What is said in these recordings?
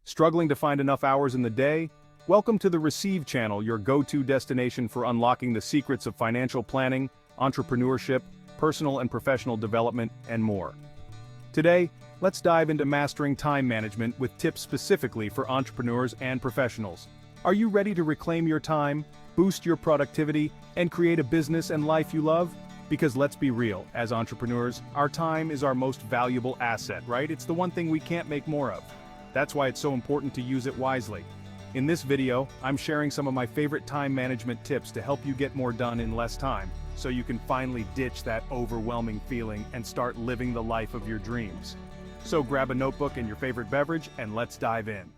Struggling to find enough hours in the day? Welcome to the Receive channel, your go-to destination for unlocking the secrets of financial planning, entrepreneurship, personal and professional development, and more. Today, let's dive into mastering time management with tips specifically for entrepreneurs and professionals. Are you ready to reclaim your time, boost your productivity, and create a business and life you love? Because let's be real, as entrepreneurs, our time is our most valuable asset, right? It's the one thing we can't make more of. That's why it's so important to use it wisely. In this video, I'm sharing some of my favorite time management tips to help you get more done in less time, so you can finally ditch that overwhelming feeling and start living the life of your dreams. So grab a notebook and your favorite beverage, and let's dive in.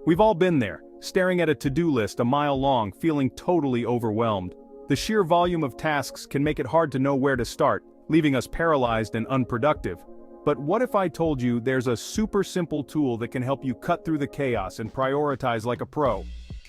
We've all been there, staring at a to-do list a mile long, feeling totally overwhelmed. The sheer volume of tasks can make it hard to know where to start, leaving us paralyzed and unproductive. But what if I told you there's a super simple tool that can help you cut through the chaos and prioritize like a pro?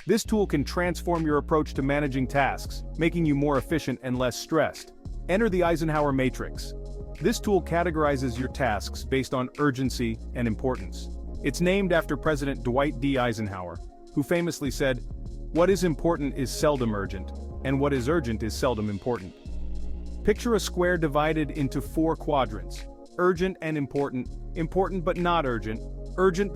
This tool can transform your approach to managing tasks, making you more efficient and less stressed. Enter the Eisenhower Matrix. This tool categorizes your tasks based on urgency and importance. It's named after President Dwight D. Eisenhower, who famously said, "What is important is seldom urgent, and what is urgent is seldom important." Picture a square divided into 4 quadrants: urgent and important, important but not urgent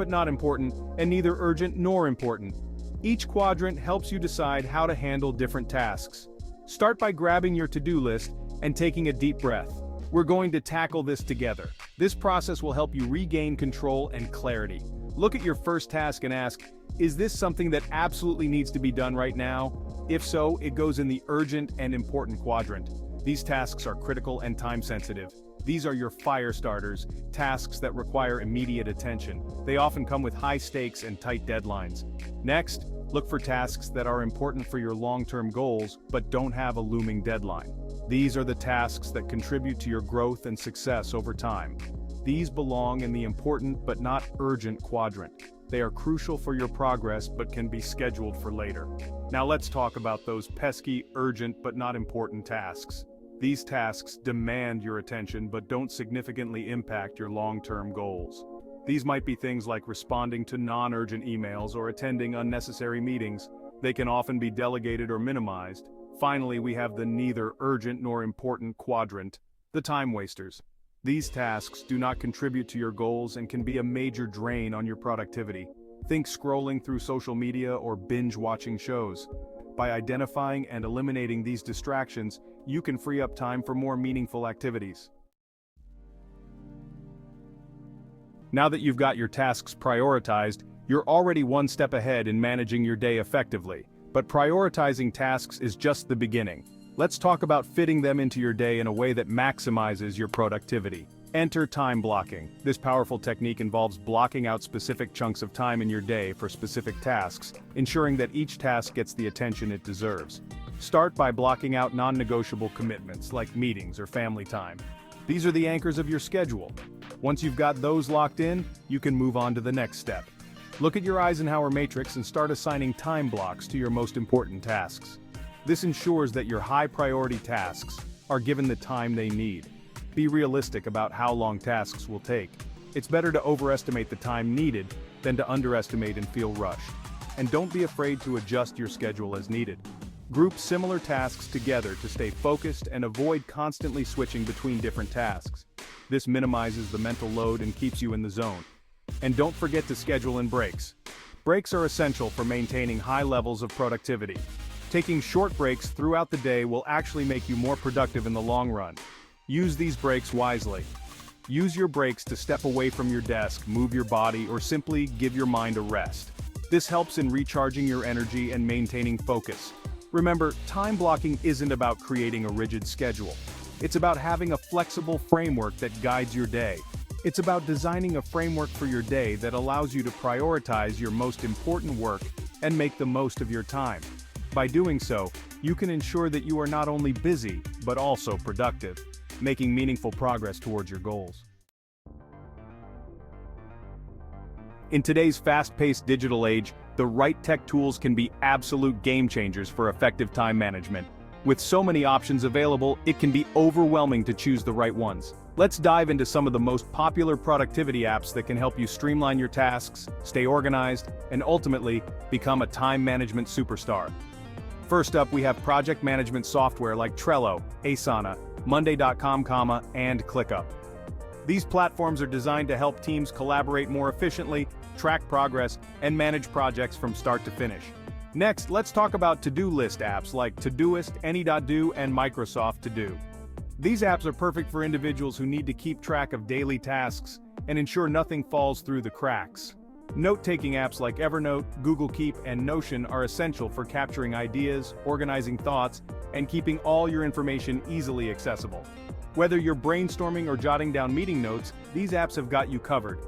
not important, and neither urgent nor important. Each quadrant helps you decide how to handle different tasks. Start by grabbing your to-do list and taking a deep breath. We're going to tackle this together. This process will help you regain control and clarity. Look at your first task and ask, is this something that absolutely needs to be done right now? If so, it goes in the urgent and important quadrant. These tasks are critical and time-sensitive. These are your fire starters, tasks that require immediate attention. They often come with high stakes and tight deadlines. Next, look for tasks that are important for your long-term goals but don't have a looming deadline. These are the tasks that contribute to your growth and success over time. These belong in the important but not urgent quadrant. They are crucial for your progress but can be scheduled for later. Now let's talk about those pesky, urgent but not important tasks. These tasks demand your attention but don't significantly impact your long-term goals. These might be things like responding to non-urgent emails or attending unnecessary meetings. They can often be delegated or minimized. Finally, we have the neither urgent nor important quadrant, the time wasters. These tasks do not contribute to your goals and can be a major drain on your productivity. Think scrolling through social media or binge-watching shows. By identifying and eliminating these distractions, you can free up time for more meaningful activities. Now that you've got your tasks prioritized, you're already one step ahead in managing your day effectively. But prioritizing tasks is just the beginning. Let's talk about fitting them into your day in a way that maximizes your productivity. Enter time blocking. This powerful technique involves blocking out specific chunks of time in your day for specific tasks, ensuring that each task gets the attention it deserves. Start by blocking out non-negotiable commitments like meetings or family time. These are the anchors of your schedule. Once you've got those locked in, you can move on to the next step. Look at your Eisenhower Matrix and start assigning time blocks to your most important tasks. This ensures that your high-priority tasks are given the time they need. Be realistic about how long tasks will take. It's better to overestimate the time needed than to underestimate and feel rushed. And don't be afraid to adjust your schedule as needed. Group similar tasks together to stay focused and avoid constantly switching between different tasks. This minimizes the mental load and keeps you in the zone. And don't forget to schedule in breaks. Breaks are essential for maintaining high levels of productivity. Taking short breaks throughout the day will actually make you more productive in the long run. Use these breaks wisely. Use your breaks to step away from your desk, move your body, or simply give your mind a rest. This helps in recharging your energy and maintaining focus. Remember, time blocking isn't about creating a rigid schedule. It's about having a flexible framework that guides your day. It's about designing a framework for your day that allows you to prioritize your most important work and make the most of your time. By doing so, you can ensure that you are not only busy, but also productive, making meaningful progress towards your goals. In today's fast-paced digital age, the right tech tools can be absolute game changers for effective time management. With so many options available, it can be overwhelming to choose the right ones. Let's dive into some of the most popular productivity apps that can help you streamline your tasks, stay organized, and ultimately become a time management superstar. First up, we have project management software like Trello, Asana, Monday.com, and ClickUp. These platforms are designed to help teams collaborate more efficiently, track progress, and manage projects from start to finish. Next, let's talk about to-do list apps like Todoist, Any.do, and Microsoft To Do. These apps are perfect for individuals who need to keep track of daily tasks and ensure nothing falls through the cracks. Note-taking apps like Evernote, Google Keep, and Notion are essential for capturing ideas, organizing thoughts, and keeping all your information easily accessible. Whether you're brainstorming or jotting down meeting notes, these apps have got you covered.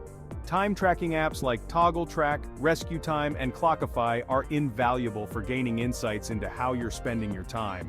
Time-tracking apps like Toggle Track, Rescue Time, and Clockify are invaluable for gaining insights into how you're spending your time.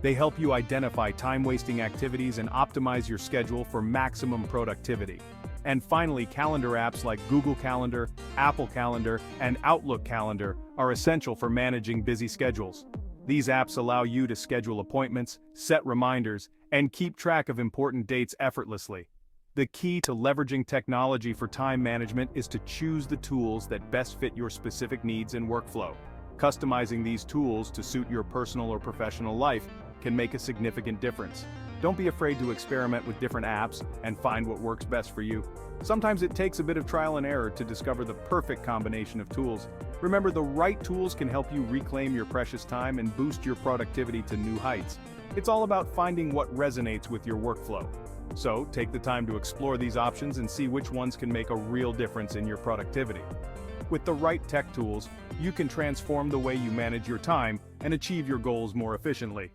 They help you identify time-wasting activities and optimize your schedule for maximum productivity. And finally, calendar apps like Google Calendar, Apple Calendar, and Outlook Calendar are essential for managing busy schedules. These apps allow you to schedule appointments, set reminders, and keep track of important dates effortlessly. The key to leveraging technology for time management is to choose the tools that best fit your specific needs and workflow. Customizing these tools to suit your personal or professional life can make a significant difference. Don't be afraid to experiment with different apps and find what works best for you. Sometimes it takes a bit of trial and error to discover the perfect combination of tools. Remember, the right tools can help you reclaim your precious time and boost your productivity to new heights. It's all about finding what resonates with your workflow. So, take the time to explore these options and see which ones can make a real difference in your productivity. With the right tech tools, you can transform the way you manage your time and achieve your goals more efficiently.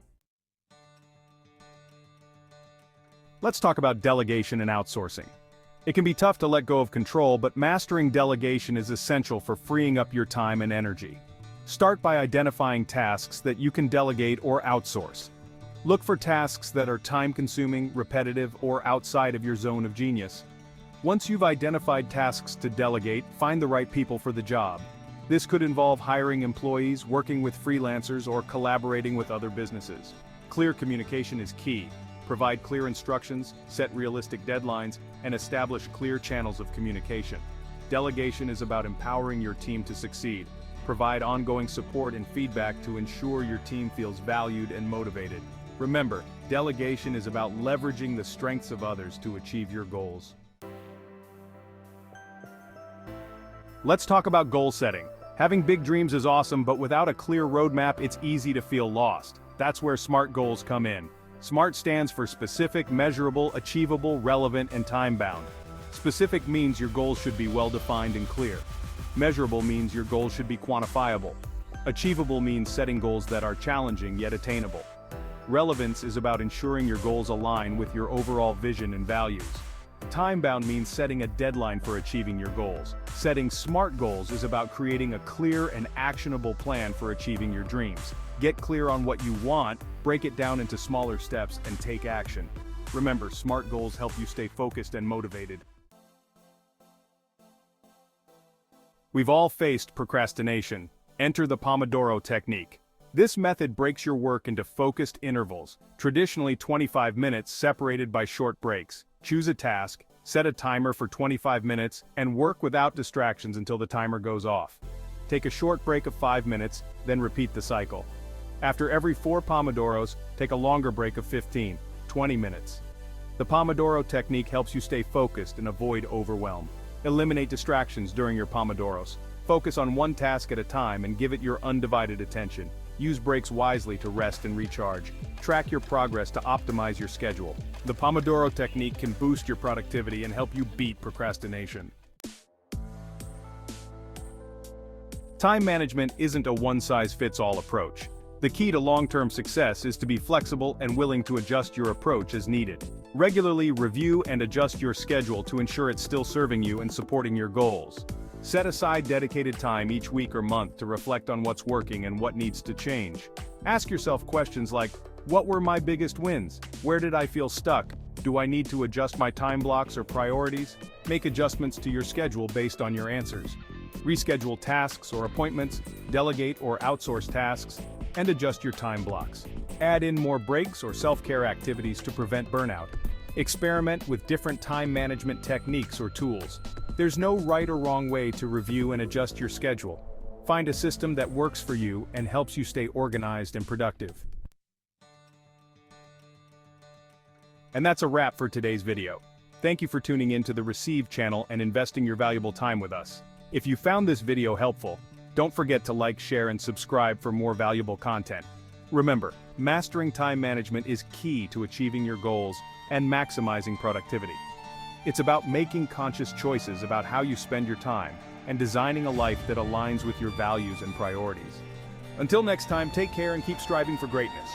Let's talk about delegation and outsourcing. It can be tough to let go of control, but mastering delegation is essential for freeing up your time and energy. Start by identifying tasks that you can delegate or outsource. Look for tasks that are time-consuming, repetitive, or outside of your zone of genius. Once you've identified tasks to delegate, find the right people for the job. This could involve hiring employees, working with freelancers, or collaborating with other businesses. Clear communication is key. Provide clear instructions, set realistic deadlines, and establish clear channels of communication. Delegation is about empowering your team to succeed. Provide ongoing support and feedback to ensure your team feels valued and motivated. Remember, delegation is about leveraging the strengths of others to achieve your goals. Let's talk about goal setting. Having big dreams is awesome, but without a clear roadmap, it's easy to feel lost. That's where SMART goals come in. SMART stands for specific, measurable, achievable, relevant, and time-bound. Specific means your goals should be well-defined and clear. Measurable means your goals should be quantifiable. Achievable means setting goals that are challenging yet attainable. Relevance is about ensuring your goals align with your overall vision and values. Time-bound means setting a deadline for achieving your goals. Setting SMART goals is about creating a clear and actionable plan for achieving your dreams. Get clear on what you want, break it down into smaller steps, and take action. Remember, SMART goals help you stay focused and motivated. We've all faced procrastination. Enter the Pomodoro Technique. This method breaks your work into focused intervals, traditionally 25 minutes separated by short breaks. Choose a task, set a timer for 25 minutes, and work without distractions until the timer goes off. Take a short break of 5 minutes, then repeat the cycle. After every 4 Pomodoros, take a longer break of 15, 20 minutes. The Pomodoro Technique helps you stay focused and avoid overwhelm. Eliminate distractions during your Pomodoros. Focus on one task at a time and give it your undivided attention. Use breaks wisely to rest and recharge. Track your progress to optimize your schedule. The Pomodoro Technique can boost your productivity and help you beat procrastination. Time management isn't a one-size-fits-all approach. The key to long-term success is to be flexible and willing to adjust your approach as needed. Regularly review and adjust your schedule to ensure it's still serving you and supporting your goals. Set aside dedicated time each week or month to reflect on what's working and what needs to change. Ask yourself questions like, what were my biggest wins? Where did I feel stuck? Do I need to adjust my time blocks or priorities? Make adjustments to your schedule based on your answers. Reschedule tasks or appointments, delegate or outsource tasks, and adjust your time blocks. Add in more breaks or self-care activities to prevent burnout. Experiment with different time management techniques or tools. There's no right or wrong way to review and adjust your schedule. Find a system that works for you and helps you stay organized and productive. And that's a wrap for today's video. Thank you for tuning in to the Receive channel and investing your valuable time with us. If you found this video helpful, don't forget to like, share, and subscribe for more valuable content. Remember, mastering time management is key to achieving your goals and maximizing productivity. It's about making conscious choices about how you spend your time and designing a life that aligns with your values and priorities. Until next time, take care and keep striving for greatness.